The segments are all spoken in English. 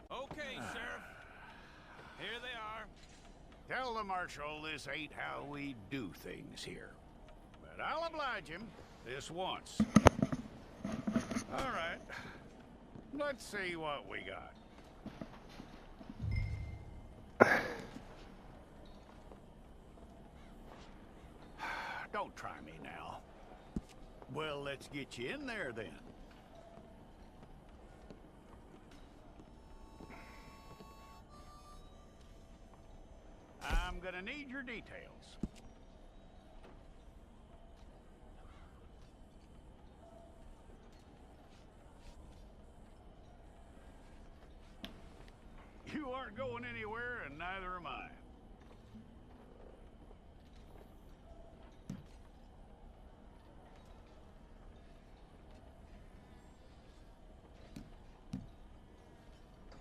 Okay, Sheriff. Here they are. Tell the Marshal this ain't how we do things here. But I'll oblige him this once. All right. Let's see what we got. Don't try me now. Well, let's get you in there then. I'm gonna need your details. You aren't going anywhere, and neither am I.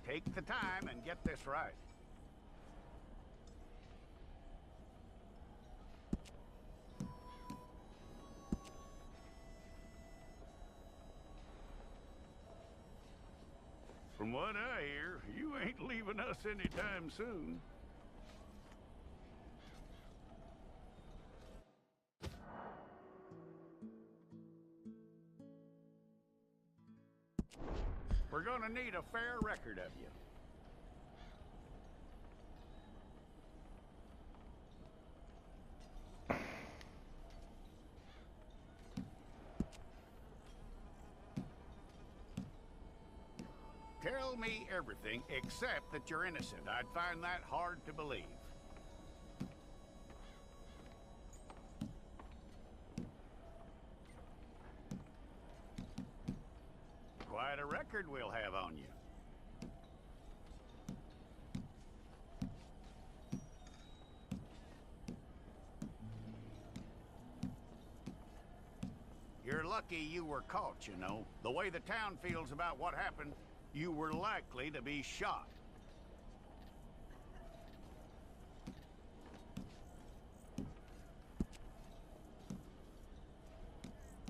Take the time and get this right. From what I hear, you ain't leaving us anytime soon. We're gonna need a fair record of you. Tell me everything except that you're innocent. I'd find that hard to believe. Quite a record we'll have on you. You're lucky you were caught, you know. The way the town feels about what happened, you were likely to be shot.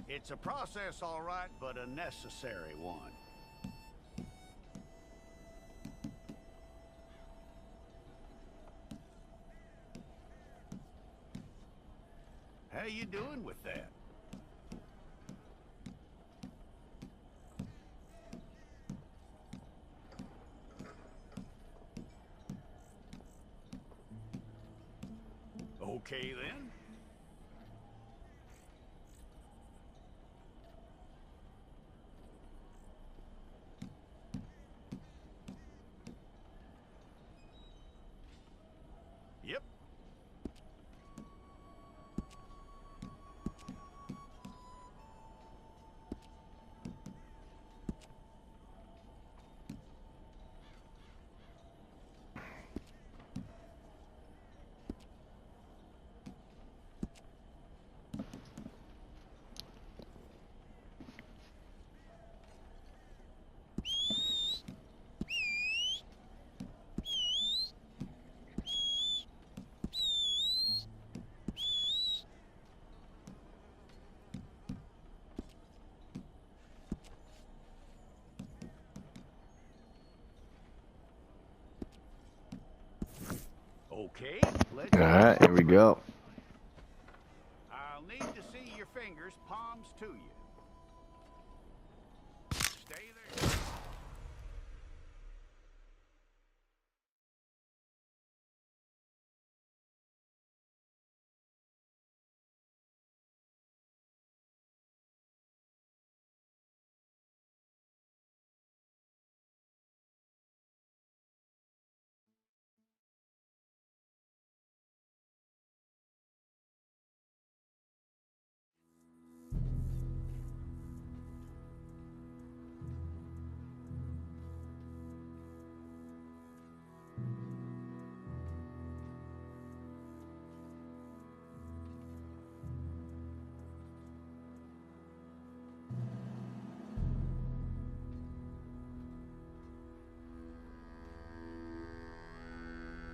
It's a process, all right, but a necessary one. How you doing with that? Okay, then. Yep. Okay, let's... All right, here we go. I'll need to see your fingers, palms to you. Stay there.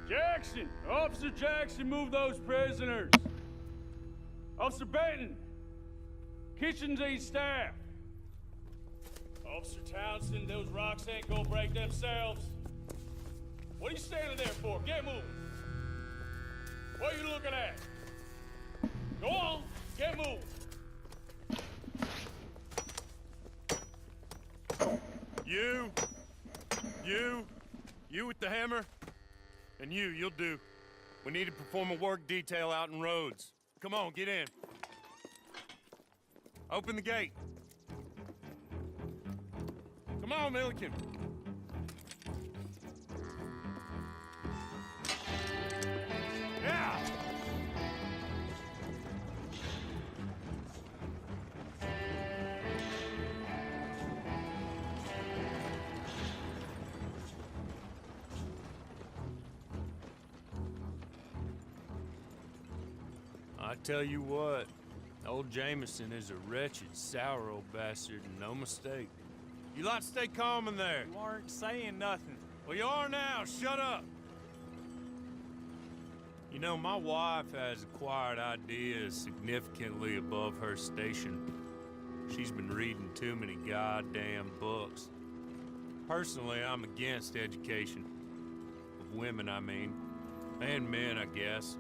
Jackson! Officer Jackson, move those prisoners! Officer Benton! Kitchens ain't staff! Officer Townsend, those rocks ain't gonna break themselves. What are you standing there for? Get moving. What are you looking at? Go on, get moving. You with the hammer? And you'll do. We need to perform a work detail out in roads. Come on, get in. Open the gate. Come on, Milliken. Yeah! I tell you what, old Jameson is a wretched, sour old bastard, and no mistake. You lot stay calm in there. You aren't saying nothing. Well, you are now. Shut up. You know, my wife has acquired ideas significantly above her station. She's been reading too many goddamn books. Personally, I'm against education. Of women, I mean. And men, I guess.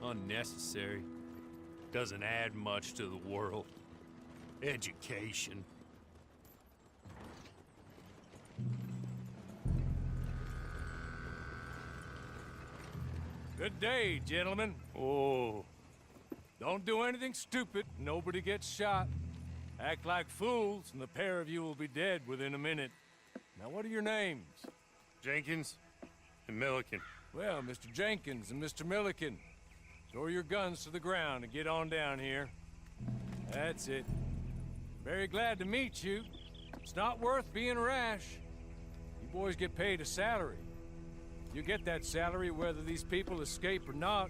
Unnecessary. Doesn't add much to the world. Education. Good day, gentlemen. Oh. Don't do anything stupid. Nobody gets shot. Act like fools, and the pair of you will be dead within a minute. Now, what are your names? Jenkins and Milliken. Well, Mr. Jenkins and Mr. Milliken, throw your guns to the ground and get on down here. That's it. Very glad to meet you. It's not worth being rash. You boys get paid a salary. You get that salary whether these people escape or not.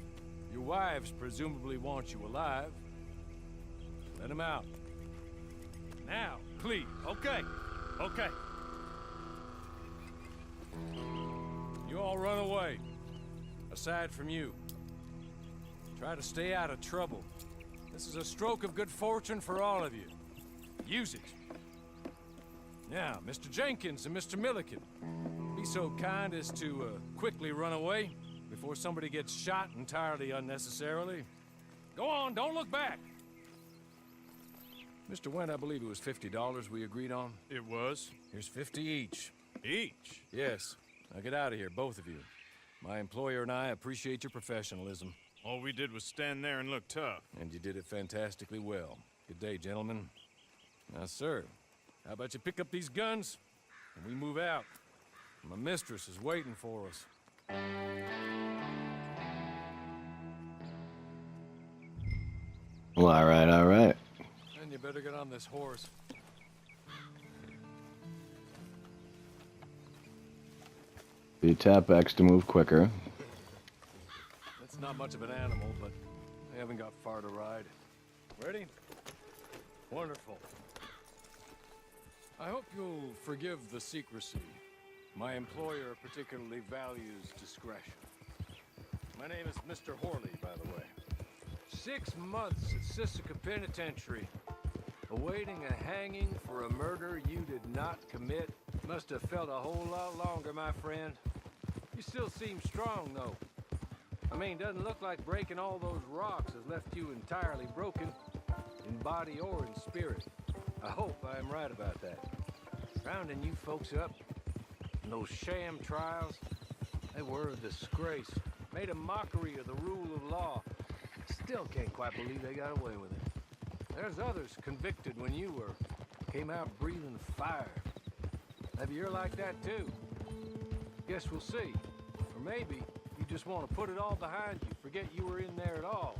Your wives presumably want you alive. Let them out. Now, please. Okay. Okay. You all run away. Aside from you. Try to stay out of trouble. This is a stroke of good fortune for all of you. Use it. Now, Mr. Jenkins and Mr. Milliken, be so kind as to quickly run away before somebody gets shot entirely unnecessarily. Go on, don't look back. Mr. Wendt, I believe it was $50 we agreed on. It was. Here's 50 each. Each? Yes. Now get out of here, both of you. My employer and I appreciate your professionalism. All we did was stand there and look tough. And you did it fantastically well. Good day, gentlemen. Now, sir, how about you pick up these guns and we move out? My mistress is waiting for us. Well, all right. And you better get on this horse. You tap X to move quicker. It's not much of an animal, but I haven't got far to ride. Ready? Wonderful. I hope you'll forgive the secrecy. My employer particularly values discretion. My name is Mr. Horley, by the way. 6 months at Sisika Penitentiary, awaiting a hanging for a murder you did not commit. Must have felt a whole lot longer, my friend. You still seem strong, though. I mean, doesn't look like breaking all those rocks has left you entirely broken, in body or in spirit. I hope I am right about that. Rounding you folks up, and those sham trials, they were a disgrace. Made a mockery of the rule of law. Still can't quite believe they got away with it. There's others convicted when you were. Came out breathing fire. Maybe you're like that too. Guess we'll see. Or maybe you just want to put it all behind you, forget you were in there at all.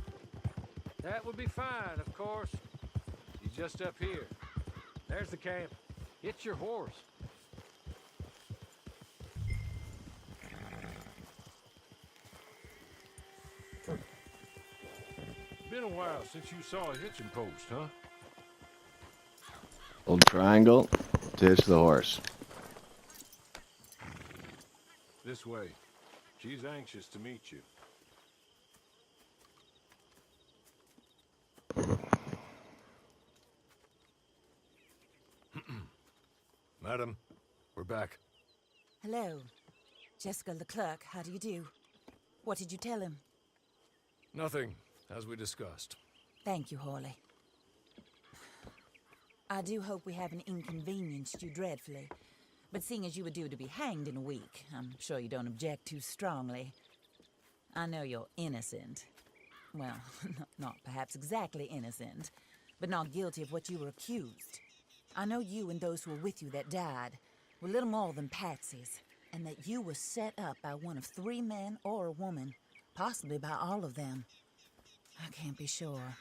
That would be fine, of course. He's just up here. There's the camp. Get your horse. Been a while since you saw a hitching post, huh? Hold triangle to hitch the horse. This way. She's anxious to meet you. Madam, we're back. Hello. Jessica Leclerc, how do you do? What did you tell him? Nothing, as we discussed. Thank you, Hawley. I do hope we haven't inconvenienced you dreadfully. But seeing as you were due to be hanged in a week, I'm sure you don't object too strongly. I know you're innocent. Well, not perhaps exactly innocent, but not guilty of what you were accused. I know you and those who were with you that died were little more than patsies, and that you were set up by one of 3 men or a woman, possibly by all of them. I can't be sure,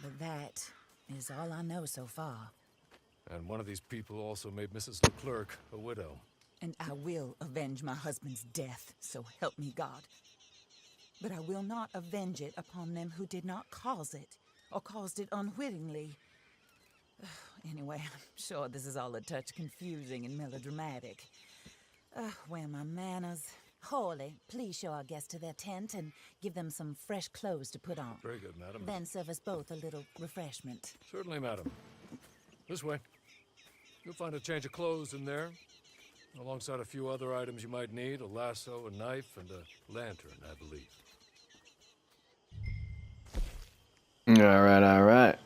but that is all I know so far. And one of these people also made Mrs. Leclerc a widow. And I will avenge my husband's death, so help me God. But I will not avenge it upon them who did not cause it, or caused it unwittingly. Anyway, I'm sure this is all a touch confusing and melodramatic. Where are my manners? Hawley, please show our guests to their tent and give them some fresh clothes to put on. Very good, madam. Then serve us both a little refreshment. Certainly, madam. This way. You'll find a change of clothes in there, alongside a few other items you might need, a lasso, a knife, and a lantern, I believe. All right, all right.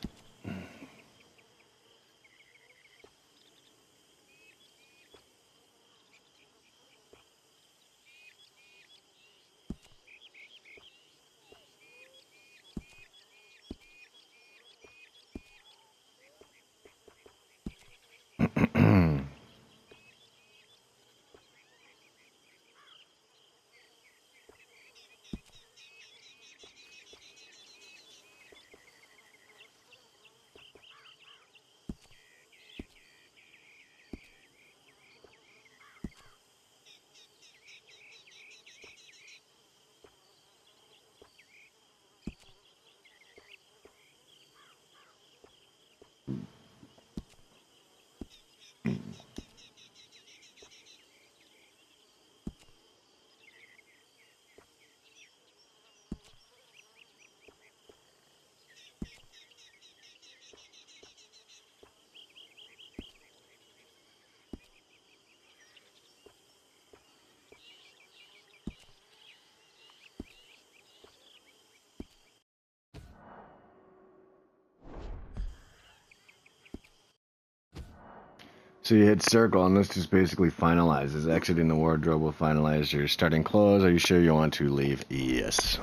So you hit circle, and this just basically finalizes. Exiting the wardrobe will finalize your starting clothes. Are you sure you want to leave? Yes.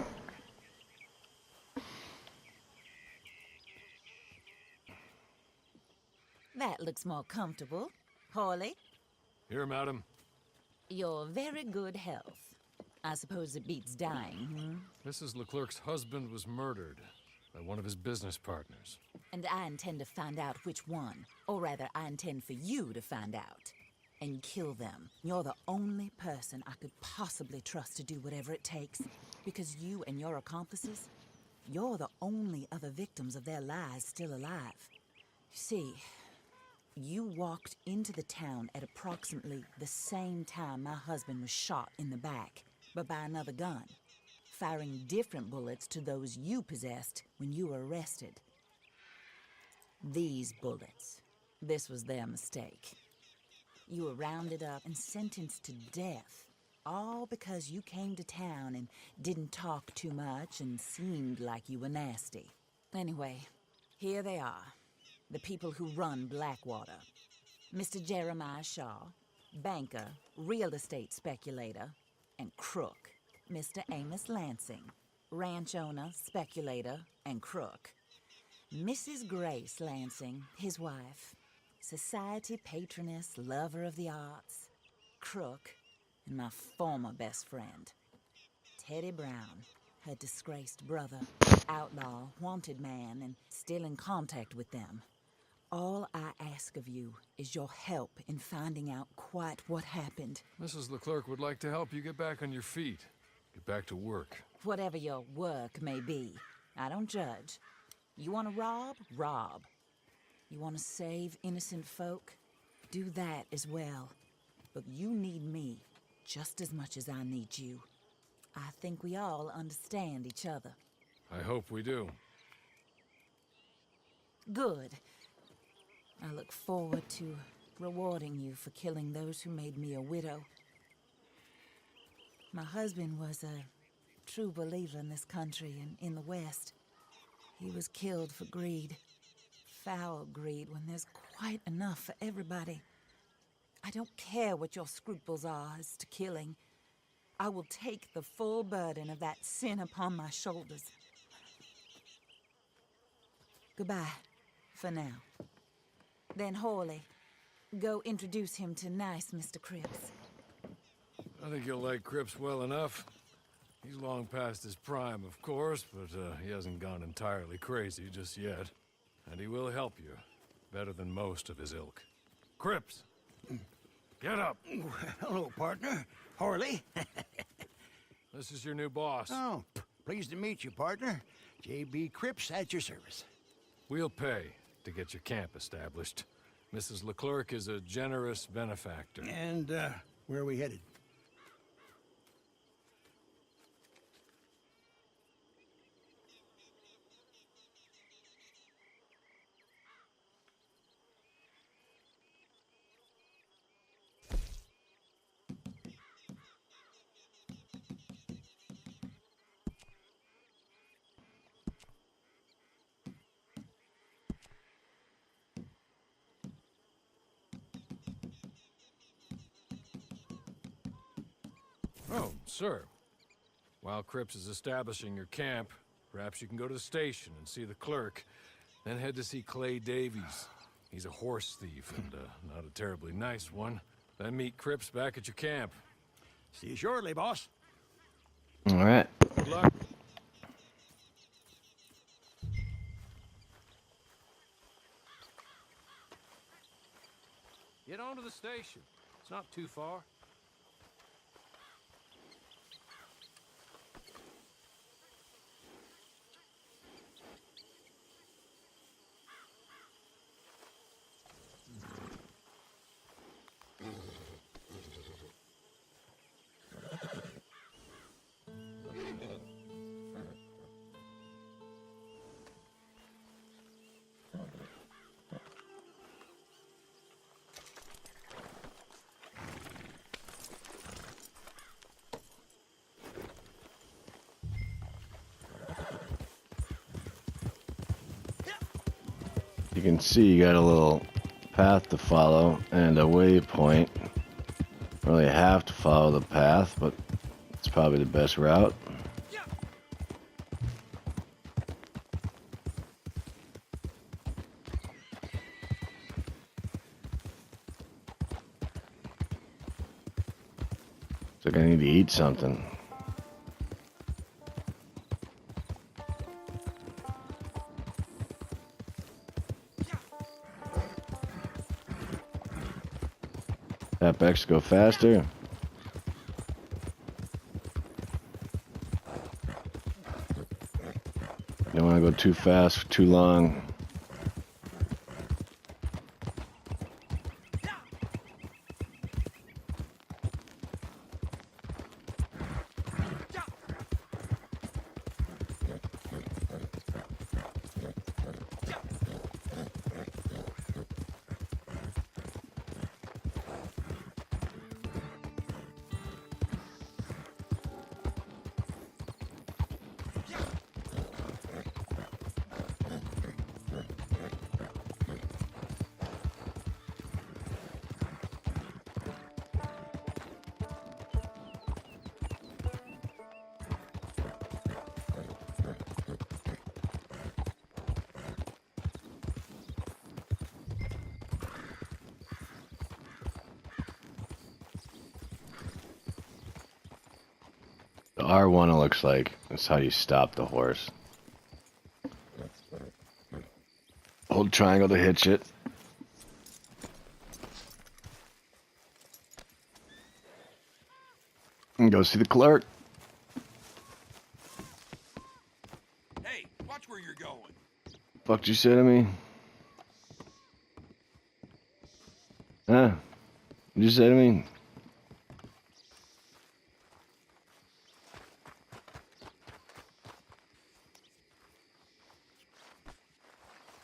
That looks more comfortable. Hawley, Here, madam. you're very good health. I suppose it beats dying, Mrs. Leclerc's husband was murdered by one of his business partners. And I intend to find out which one. Or rather, I intend for you to find out. And kill them. You're the only person I could possibly trust to do whatever it takes. Because you and your accomplices, you're the only other victims of their lies still alive. You see, you walked into the town at approximately the same time my husband was shot in the back, but by another gun, firing different bullets to those you possessed when you were arrested. These bullets, this was their mistake. You were rounded up and sentenced to death, all because you came to town and didn't talk too much and seemed like you were nasty. Anyway, here they are, the people who run Blackwater. Mr. Jeremiah Shaw, banker, real estate speculator, and crook. Mr. Amos Lansing, ranch owner, speculator, and crook. Mrs. Grace Lansing, his wife, society patroness, lover of the arts, crook, and my former best friend. Teddy Brown, her disgraced brother, outlaw, wanted man, and still in contact with them. All I ask of you is your help in finding out quite what happened. Mrs. Leclerc would like to help you get back on your feet. Get back to work. Whatever your work may be, I don't judge. You want to rob? Rob. You want to save innocent folk? Do that as well. But you need me just as much as I need you. I think we all understand each other. I hope we do. Good. I look forward to rewarding you for killing those who made me a widow. My husband was a true believer in this country and in the West. He was killed for greed. Foul greed when there's quite enough for everybody. I don't care what your scruples are as to killing. I will take the full burden of that sin upon my shoulders. Goodbye, for now. Then Horley, go introduce him to nice Mr. Cripps. I think you'll like Cripps well enough. He's long past his prime, of course, but he hasn't gone entirely crazy just yet. And he will help you, better than most of his ilk. Cripps! Get up! Hello, partner. Horley. This is your new boss. Oh, pleased to meet you, partner. J.B. Cripps at your service. We'll pay to get your camp established. Mrs. Leclerc is a generous benefactor. And, where are we headed? Oh, sir. While Cripps is establishing your camp, perhaps you can go to the station and see the clerk, then head to see Clay Davies. He's a horse thief and not a terribly nice one. Then meet Cripps back at your camp. See you shortly, boss. All right. Good luck. Get on to the station. It's not too far. You can see you got a little path to follow and a waypoint. Really have to follow the path, but it's probably the best route. It's like I need to eat something. Tap X to go faster. Don't want to go too fast for too long. The R1, it looks like, is how you stop the horse. Hold triangle to hitch it. And go see the clerk. Hey, watch where you're going. Fuck'd you say to me? Huh? What'd you say to me?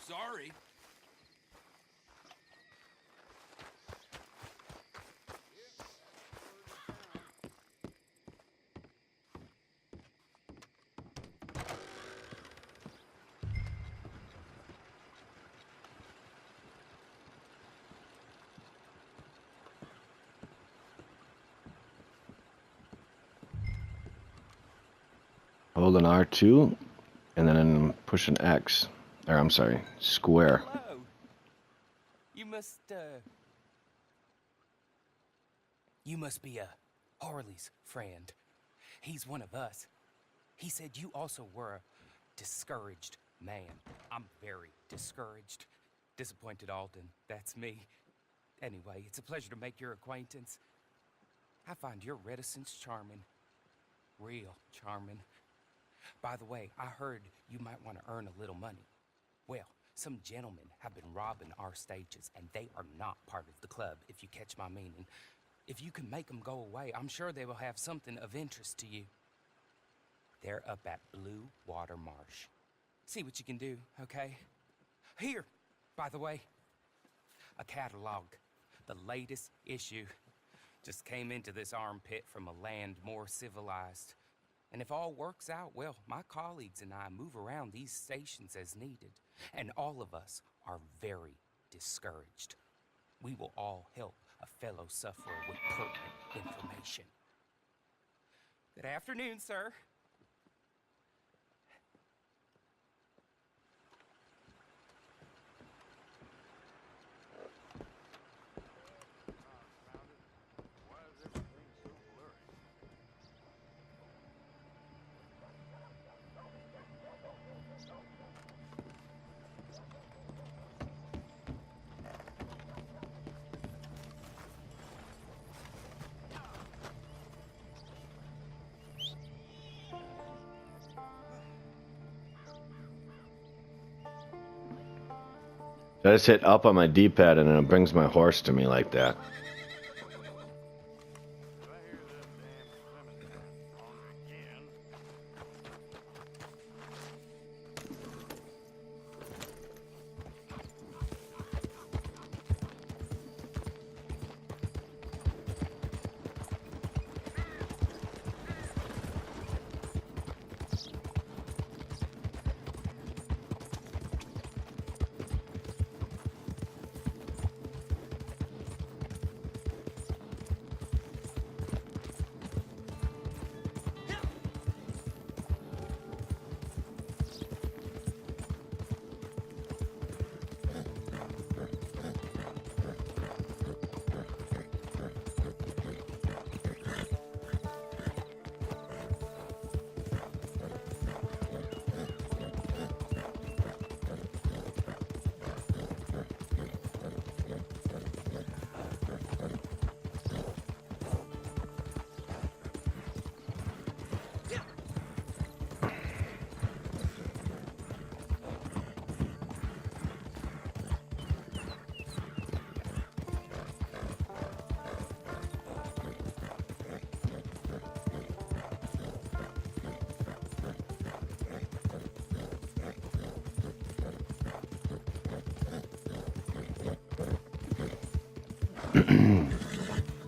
Sorry. Hold an R2, and then push an X. Or, I'm sorry, square. Hello. You must be Harley's friend. He's one of us. He said you also were a discouraged man. I'm very discouraged. Disappointed Alden, that's me. Anyway, it's a pleasure to make your acquaintance. I find your reticence charming. Real charming. By the way, I heard you might want to earn a little money. Well, some gentlemen have been robbing our stages, and they are not part of the club, if you catch my meaning. If you can make them go away, I'm sure they will have something of interest to you. They're up at Blue Water Marsh. See what you can do, okay? Here, by the way, a catalog. The latest issue. Just came into this armpit from a land more civilized. And if all works out, well, my colleagues and I move around these stations as needed. And all of us are very discouraged. We will all help a fellow sufferer with pertinent information. Good afternoon, sir. I just hit up on my D-pad and it brings my horse to me like that.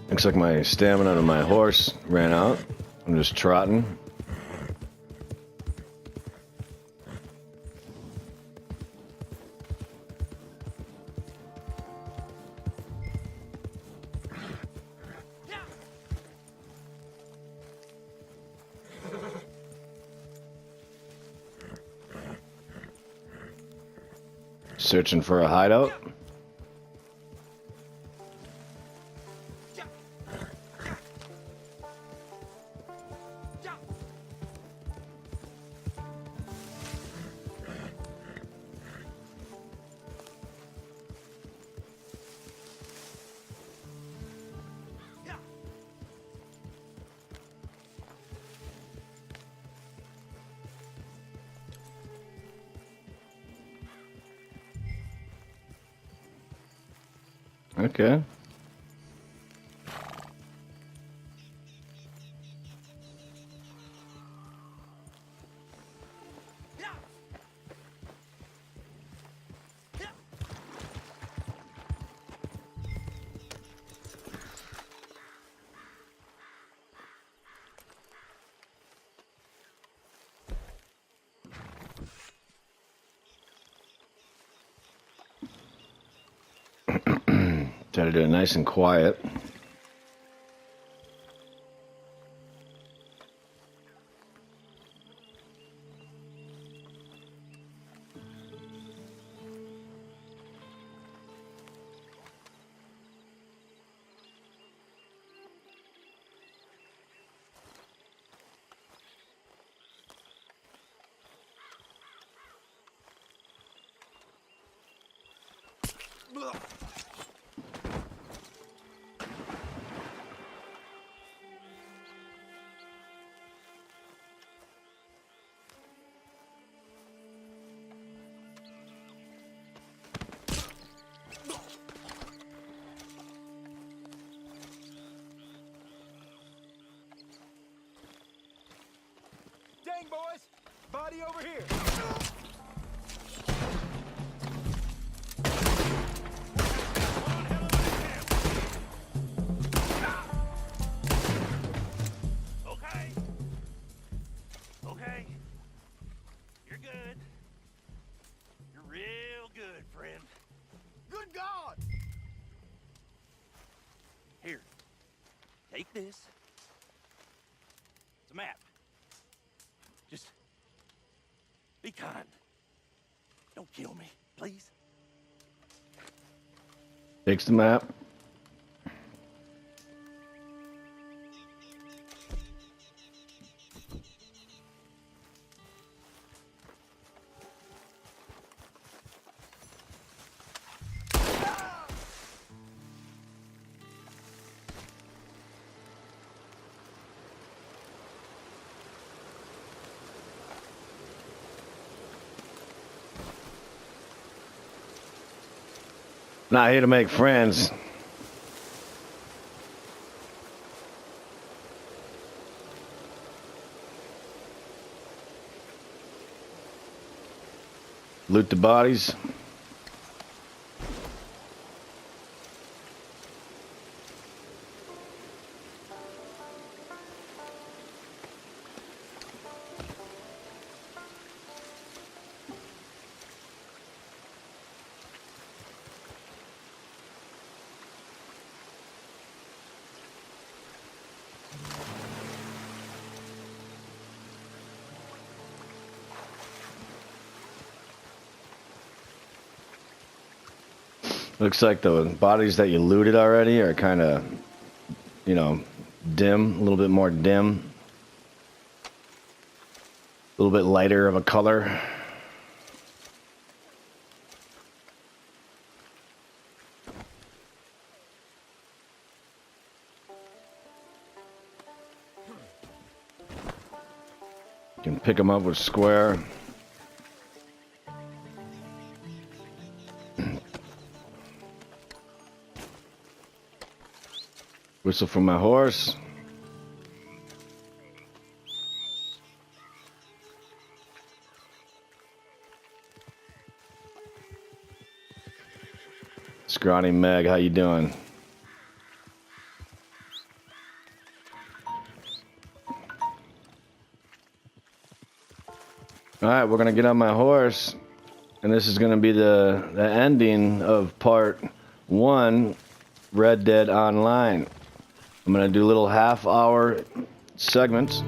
Looks like my stamina on my horse ran out. I'm just trotting. Searching for a hideout. Okay. Try to do it nice and quiet. Dang, boys! Body over here! Okay. Okay. You're good. You're real good, friend. Good God! Here. Take this. It's a map. Just be kind. Don't kill me, please. Takes the map. Not here to make friends. Loot the bodies. Looks like the bodies that you looted already are kind of, you know, dim, a little bit more dim. A little bit lighter of a color. You can pick them up with square. Whistle for my horse. Scrawny Meg, how you doing? Alright, we're gonna get on my horse, and this is gonna be the ending of part 1, Red Dead Online. I'm gonna do little half-hour segments.